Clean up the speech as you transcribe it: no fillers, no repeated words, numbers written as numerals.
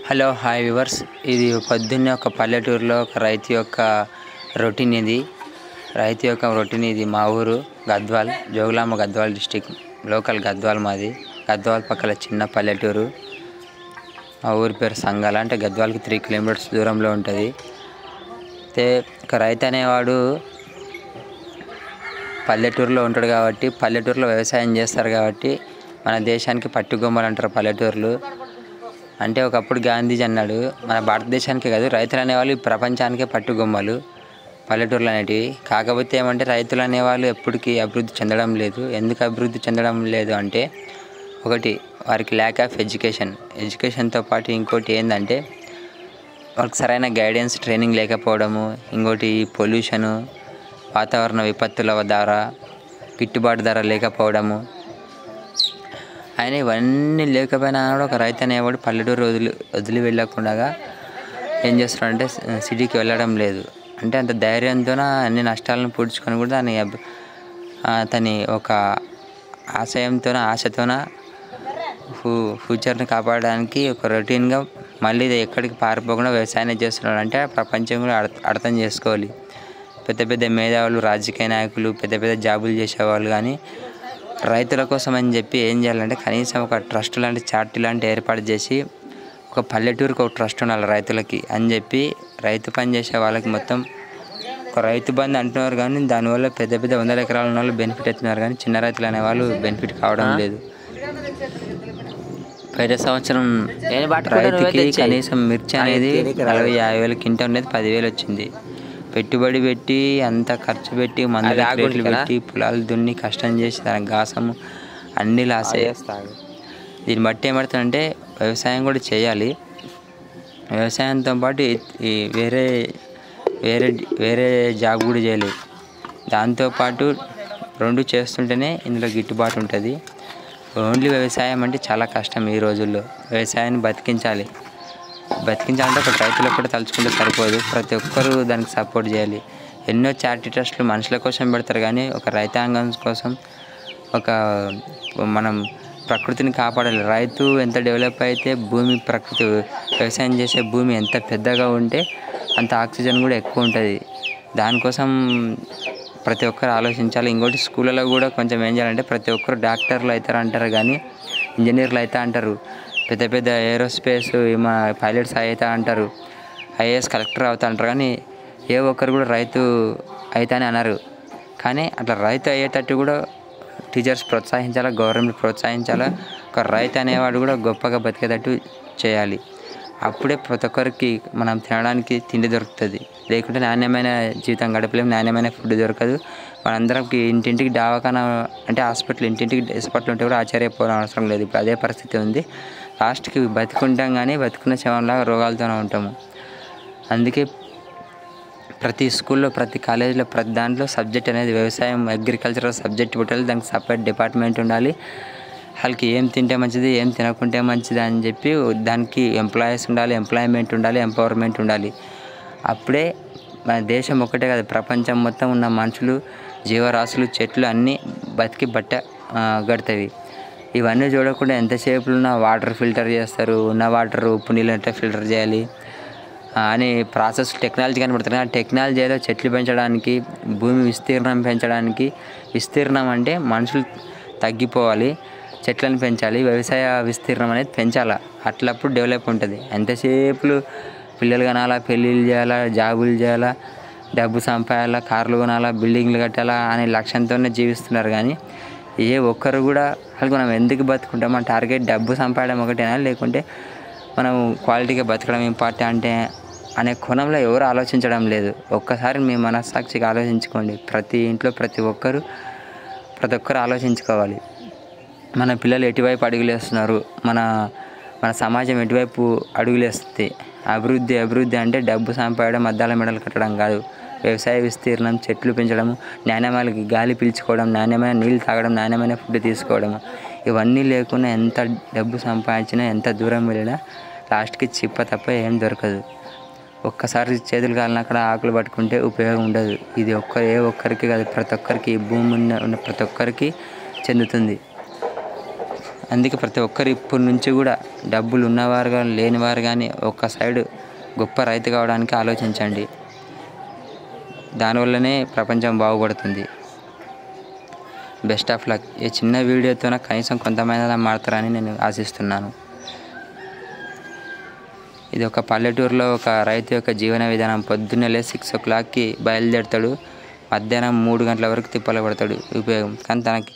Hello hi viewers. ఇది పొద్దున్నే ఒక పల్లెటూరులో ఒక రైతు యొక్క రొటీన్ ఇది మా ఊరు గద్వాల్, జోగులాంబ గద్వాల్ డిస్టిక్, లోకల్ గద్వాల్. మాది గద్వాల్ పక్కల చిన్న పల్లెటూరు. మా ఊరి పేరు సంగాల, అంటే గద్వాల్కి 3 కిలోమీటర్స్ దూరంలో ఉంటుంది. అయితే ఒక రైతు అనేవాడు పల్లెటూరులో ఉంటాడు కాబట్టి, పల్లెటూరులో వ్యవసాయం చేస్తారు కాబట్టి మన దేశానికి పట్టుగొమ్మలు అంటారు పల్లెటూరులు. అంటే ఒకప్పుడు గాంధీజీ అన్నాడు, మన భారతదేశానికే కాదు రైతులు అనేవాళ్ళు ప్రపంచానికే పట్టుగొమ్మలు పల్లెటూర్లు అనేటివి. కాకపోతే ఏమంటే రైతులు అనేవాళ్ళు ఎప్పటికీ అభివృద్ధి చెందడం లేదు. ఎందుకు అభివృద్ధి చెందడం లేదు అంటే, ఒకటి వారికి ల్యాక్ ఆఫ్ ఎడ్యుకేషన్తో పాటు ఇంకోటి ఏంటంటే వాళ్ళకి సరైన గైడెన్స్ ట్రైనింగ్ లేకపోవడము, ఇంకోటి పొల్యూషను, వాతావరణ విపత్తుల ద్వారా గిట్టుబాటు ధర లేకపోవడము. ఆయన ఇవన్నీ లేకపోయినా కూడా ఒక రైతు అనేవాడు పల్లెటూరు వదిలి వెళ్ళకుండా ఏం చేస్తున్నాడంటే సిటీకి వెళ్ళడం లేదు. అంటే అంత ధైర్యంతోన అన్ని నష్టాలను పూడ్చుకొని కూడా అతని ఒక ఆశతోన ఫ్యూచర్ని కాపాడడానికి ఒక రొటీన్గా మళ్ళీ ఎక్కడికి పారిపోకుండా వ్యవసాయం చేస్తున్నాడు. అంటే ప్రపంచం కూడా అర్థం చేసుకోవాలి. పెద్ద పెద్ద మేధావులు, రాజకీయ నాయకులు, పెద్ద పెద్ద జాబులు చేసేవాళ్ళు కానీ రైతుల కోసం అని చెప్పి ఏం చేయాలంటే కనీసం ఒక ట్రస్ట్ లాంటి చార్టీ లాంటి ఏర్పాటు చేసి ఒక పల్లెటూరుకి ఒక ట్రస్ట్ ఉండాలి రైతులకి అని చెప్పి రైతు పని చేసే వాళ్ళకి మొత్తం ఒక రైతు బంధు అంటున్నారు. కానీ దానివల్ల పెద్ద పెద్ద 100 ఎకరాల ఉన్న వాళ్ళు బెనిఫిట్ అవుతున్నారు, కానీ చిన్న రైతులు అనేవాళ్ళు బెనిఫిట్ కావడం లేదు. పోయిన సంవత్సరం రైతుకి కనీసం మిర్చి అనేది 40-50 వేల కింటా ఉండేది, 10,000 వచ్చింది. పెట్టుబడి పెట్టి అంత ఖర్చు పెట్టి మందులు రేట్లు పెట్టి పొలాలు దున్ని కష్టం చేసి దానికి గాసము అన్నీ లాస్ అయ్యేస్తాడు. దీన్ని బట్టి ఏమవుతుందంటే వ్యవసాయం కూడా చేయాలి. వ్యవసాయంతో పాటు ఈ వేరే జాబ్ కూడా చేయాలి. దాంతోపాటు 2 చేస్తుంటేనే ఇందులో గిట్టుబాటు ఉంటుంది. ఓన్లీ వ్యవసాయం అంటే చాలా కష్టం ఈ రోజుల్లో. వ్యవసాయాన్ని బతికించాలంటే ఒక రైతులకు కూడా తలుచుకుంటే సరిపోదు, ప్రతి ఒక్కరూ దానికి సపోర్ట్ చేయాలి. ఎన్నో చారిటీ ట్రస్టులు మనుషుల కోసం పెడతారు, కానీ ఒక రైతాంగం కోసం మనం ప్రకృతిని కాపాడాలి. రైతు ఎంత డెవలప్ అయితే ప్రకృతి వ్యవసాయం చేసే భూమి ఎంత పెద్దగా ఉంటే అంత ఆక్సిజన్ కూడా ఎక్కువ ఉంటుంది. దానికోసం ప్రతి ఒక్కరు ఆలోచించాలి. ఇంకోటి స్కూళ్ళలో కూడా కొంచెం ఏం చేయాలంటే ప్రతి ఒక్కరు డాక్టర్లు అవుతారు అంటారు, కానీ ఇంజనీర్లు అవుతా అంటారు, పెద్ద పెద్ద ఏరోస్పేస్ పైలట్స్ అవుతా అంటారు, ఐఏఎస్ కలెక్టర్ అవుతా అంటారు, కానీ ఏ ఒక్కరు కూడా రైతు అవుతానే అన్నారు. కానీ అట్లా రైతు అయ్యేటట్టు కూడా టీచర్స్ ప్రోత్సహించాలా, గవర్నమెంట్ ప్రోత్సహించాలా. ఒక రైతు అనేవాడు కూడా గొప్పగా బతికేటట్టు చేయాలి. అప్పుడే ప్రతి ఒక్కరికి మనం తినడానికి తిండి దొరుకుతుంది. లేకుంటే నాణ్యమైన జీవితం గడపలేము, నాణ్యమైన ఫుడ్ దొరకదు. మనందరికి ఇంటింటికి దవాఖానా అంటే ఇంటింటికి హాస్పిటల్ ఉంటే కూడా ఆశ్చర్యపోవడం అవసరం లేదు. ఇప్పుడు అదే పరిస్థితి ఉంది. లాస్ట్కి బతుకుంటాం, కానీ బతుకున్న శవంలాగా రోగాలతోనే ఉంటాము. అందుకే ప్రతి స్కూల్లో, ప్రతి కాలేజీలో, ప్రతి దాంట్లో సబ్జెక్ట్ అనేది వ్యవసాయం, అగ్రికల్చరల్ సబ్జెక్ట్ పెట్టాలి. దానికి సపరేట్ డిపార్ట్మెంట్ ఉండాలి. వాళ్ళకి ఏం తింటే మంచిది, ఏం తినకుంటే మంచిది అని చెప్పి దానికి ఎంప్లాయీస్ ఉండాలి, ఎంప్లాయ్మెంట్ ఉండాలి, ఎంపవర్మెంట్ ఉండాలి. అప్పుడే మన దేశం ఒక్కటే కాదు, ప్రపంచం మొత్తం ఉన్న మనుషులు, జీవరాశులు, చెట్లు అన్నీ బతికి గడుతుంది. ఇవన్నీ చూడకుండా ఎంతసేపు ఉన్న వాటర్ ఫిల్టర్ చేస్తారు, ఉన్న వాటర్ ఉప్పు నీళ్ళు అంటే ఫిల్టర్ చేయాలి అని ప్రాసెస్ టెక్నాలజీ కనబడుతుంది. ఆ టెక్నాలజీలో చెట్లు పెంచడానికి, భూమి విస్తీర్ణం పెంచడానికి, విస్తీర్ణం అంటే మనుషులు తగ్గిపోవాలి, చెట్లను పెంచాలి, వ్యవసాయ విస్తీర్ణం అనేది పెంచాలా. అట్లప్పుడు డెవలప్ ఉంటుంది. ఎంతసేపు పిల్లలు కనాలా, పెళ్ళిళ్ళు చేయాలా, జాబులు చేయాలా, డబ్బు సంపాదాలా, కార్లు కొనాలా, బిల్డింగ్లు కట్టాలా అనే లక్ష్యంతోనే జీవిస్తున్నారు. కానీ ఏ ఒక్కరు కూడా అసలు మనం ఎందుకు బతుకుంటాం, మన టార్గెట్ డబ్బు సంపాదడం ఒకటేనా, లేకుంటే మనం క్వాలిటీగా బతకడం ఇంపార్టెంట్ అనే కోణంలో ఎవరు ఆలోచించడం లేదు. ఒక్కసారి మీ మనస్సాక్షిగా ఆలోచించుకోండి. ప్రతి ఇంట్లో ప్రతి ఒక్కరు ఆలోచించుకోవాలి. మన పిల్లలు ఎటువైపు అడుగులేస్తున్నారు, మన సమాజం ఎటువైపు అడుగులేస్తుంది. అభివృద్ధి అంటే డబ్బు సంపాదడం, అద్దాల మెడలు కట్టడం కాదు. వ్యవసాయ విస్తీర్ణం, చెట్లు పెంచడము, నాణ్యమైన గాలి పీల్చుకోవడం, నాణ్యమైన నీళ్ళు తాగడం, నాణ్యమైన ఫుడ్ తీసుకోవడము. ఇవన్నీ లేకుండా ఎంత డబ్బు సంపాదించినా, ఎంత దూరం వెళ్ళినా లాస్ట్కి చిప్ప తప్ప ఏం దొరకదు. ఒక్కసారి చేతులు కాలినక్కడ ఆకులు పట్టుకుంటే ఉపయోగం ఉండదు. ఇది ఏ ఒక్కరికి కాదు, ప్రతి ఒక్కరికి, ఈ భూమి ఉన్న ప్రతి ఒక్కరికి చెందుతుంది. అందుకే ప్రతి ఒక్కరు ఇప్పటి నుంచి కూడా డబ్బులు ఉన్నవారు కానీ లేనివారు కానీ ఒక సైడు గొప్ప రైతు కావడానికి ఆలోచించండి. దానివల్లనే ప్రపంచం బాగుపడుతుంది. Best of luck. ఈ చిన్న వీడియోతోన కనీసం కొంతమంది మారుతారని నేను ఆశిస్తున్నాను. ఇది ఒక పల్లెటూరులో ఒక రైతు యొక్క జీవన విధానం. పొద్దున్నే 6 o'clockకి బయలుదేరుతాడు, మధ్యాహ్నం 3 గంటల వరకు తిప్పలు పడతాడు ఉపయోగం. కానీ తనకి